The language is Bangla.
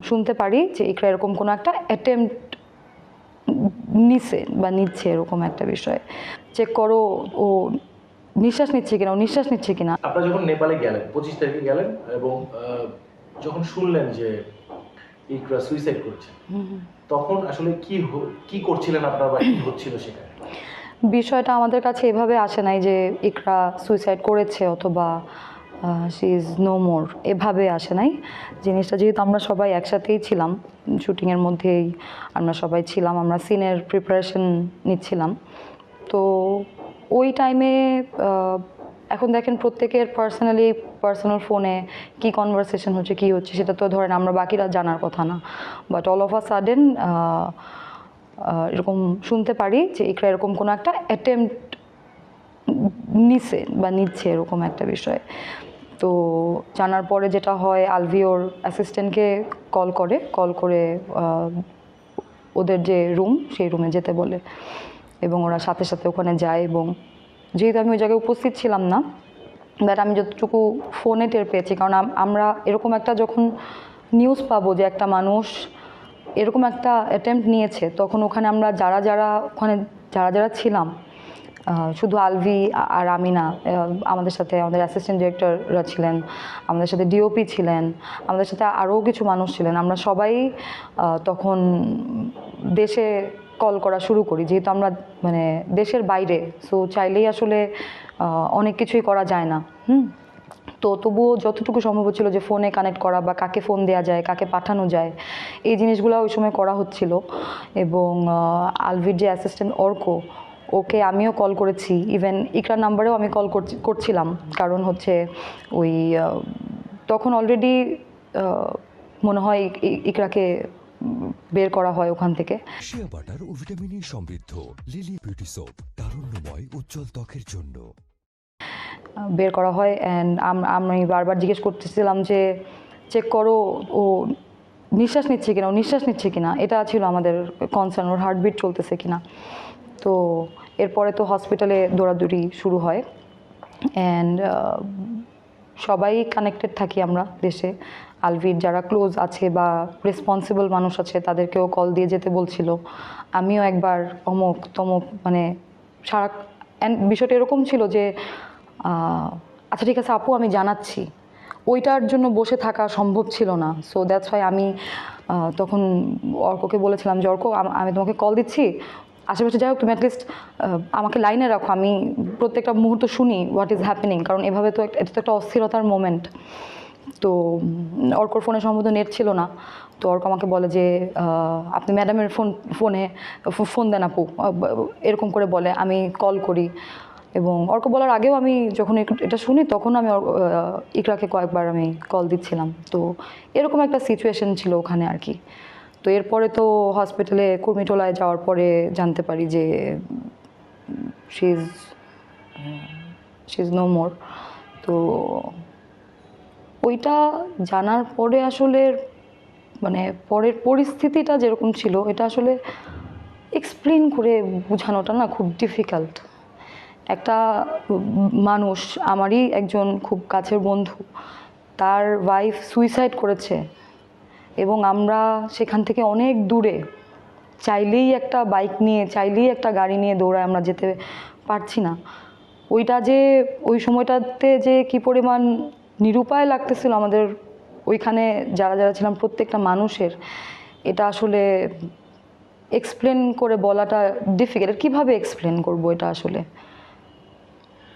শুনতে পারি যে ইকরা এরকম কোনো একটা অ্যাটেম্প্ট নিছে বা নিচ্ছে, এরকম একটা বিষয়। চেক করো ও নিঃশ্বাস নিচ্ছে কিনা, ও নিঃশ্বাস নিচ্ছে কিনা। আপনারা যখন নেপালে গেলেন 25 তারিখে গেলেন এবং যখন শুনলেন যে ইকরা সুইসাইড করছে, তখন আসলে কি করছিলেন আপনারা বা কি হচ্ছিল সেখানে? বিষয়টা আমাদের কাছে এভাবে আসে নাই যে ইকরা সুইসাইড করেছে অথবা শি ইজ নো মোর, এভাবে আসে নাই জিনিসটা। যেহেতু আমরা সবাই একসাথেই ছিলাম, শুটিংয়ের মধ্যেই আমরা সবাই ছিলাম, আমরা সিনের প্রিপারেশন নিচ্ছিলাম। তো ওই টাইমে এখন দেখেন প্রত্যেকের পার্সোনাল ফোনে কী কনভারসেশন হচ্ছে, কী হচ্ছে, সেটা তো ধরেন আমরা বাকিরা জানার কথা না। But all of a sudden এরকম শুনতে পারি যে ইকরা এরকম কোনো একটা অ্যাটেম্প্ট নিছে বা নিচ্ছে, এরকম একটা বিষয়। তো জানার পরে যেটা হয়, আলভি ওর অ্যাসিস্ট্যান্টকে কল করে ওদের যে রুম, সেই রুমে যেতে বলে এবং ওরা সাথে সাথে ওখানে যায়। এবং যেহেতু আমি ওই জায়গায় উপস্থিত ছিলাম না, বাট আমি যতটুকু ফোনে টের পেয়েছি, কারণ আমরা এরকম একটা যখন নিউজ পাবো যে একটা মানুষ এরকম একটা অ্যাটেম্প্ট নিয়েছে, তখন ওখানে আমরা যারা ছিলাম, শুধু আলভি আর আমি না, আমাদের সাথে আমাদের অ্যাসিস্ট্যান্ট ডিরেক্টররা ছিলেন, আমাদের সাথে ডিওপি ছিলেন, আমাদের সাথে আরও কিছু মানুষ ছিলেন। আমরা সবাই তখন দেশে কল করা শুরু করি, যেহেতু আমরা মানে দেশের বাইরে, সো চাইলেই আসলে অনেক কিছুই করা যায় না। তো তবুও যতটুকু সম্ভব ছিল যে ফোনে কানেক্ট করা বা কাকে ফোন দেওয়া যায়, কাকে পাঠানো যায়, এই জিনিসগুলো ওই সময় করা হচ্ছিল। এবং আলভির যে অ্যাসিস্ট্যান্ট ওকে আমিও কল করেছি, ইভেন ইকরার নাম্বারেও আমি কল করছিলাম, কারণ হচ্ছে ওই তখন অলরেডি মনে হয় ইকরাকে বের করা হয় ওখান থেকে। শিয়া বাটার ও ভিটামিনে সমৃদ্ধ লিলি বিউটি সোপ, তারুণ্যময় উজ্জ্বল ত্বকের জন্য। বের করা হয়। অ্যান্ড আমি বারবার জিজ্ঞেস করতেছিলাম যে চেক করো ও নিঃশ্বাস নিচ্ছে কিনা, ও নিঃশ্বাস নিচ্ছে কিনা, এটা ছিল আমাদের কনসার্ন, ওর হার্টবিট চলতেছে কিনা। তো এরপরে তো হসপিটালে দৌড়াদৌড়ি শুরু হয়। অ্যান্ড সবাই কানেক্টেড থাকি আমরা দেশে। আলভির যারা ক্লোজ আছে বা রেসপন্সিবল মানুষ আছে তাদেরকেও কল দিয়ে যেতে বলছিল। আমিও একবার অমুক তমুক মানে সারা বিষয়টা এরকম ছিল যে আচ্ছা ঠিক আছে আপু, আমি জানাচ্ছি, ওইটার জন্য বসে থাকা সম্ভব ছিল না। সো দ্যাটস ওয়াই আমি তখন অর্ককে বলেছিলাম যে অর্ক, আমি তোমাকে কল দিচ্ছি, আশেপাশে যাই হোক তুমি অ্যাটলিস্ট আমাকে লাইনে রাখো, আমি প্রত্যেকটা মুহূর্ত শুনি হোয়াট ইজ হ্যাপেনিং, কারণ এভাবে তো এটা তো একটা অস্থিরতার মোমেন্ট। তো অর্কর ফোনে সম্ভবত নেট ছিল না, তো অর্ক আমাকে বলে যে আপনি ম্যাডামের ফোন দেন আপু, এরকম করে বলে। আমি কল করি এবং অর্ক বলার আগেও আমি যখন এটা শুনি তখন আমি ইকরাকে কয়েকবার আমি কল দিচ্ছিলাম। তো এরকম একটা সিচুয়েশন ছিল ওখানে আর কি। তো এরপরে তো হসপিটালে কুর্মিটোলায় যাওয়ার পরে জানতে পারি যে শি ইজ নো মোর। তো ওইটা জানার পরে আসলে মানে পরের পরিস্থিতিটা যেরকম ছিল, এটা আসলে এক্সপ্লেন করে বোঝানোটা না খুব ডিফিকাল্ট। একটা মানুষ, আমারই একজন খুব কাছের বন্ধু, তার ওয়াইফ সুইসাইড করেছে এবং আমরা সেখান থেকে অনেক দূরে, চাইলেই একটা বাইক নিয়ে, চাইলেই একটা গাড়ি নিয়ে দৌড়ায় আমরা যেতে পারছি না। ওইটা যে ওই সময়টাতে যে কী পরিমাণ নিরুপায় লাগতেছিল আমাদের ওইখানে যারা ছিলাম প্রত্যেকটা মানুষের, এটা আসলে এক্সপ্লেন করে বলাটা ডিফিকাল্ট। কীভাবে এক্সপ্লেন করবো এটা আসলে।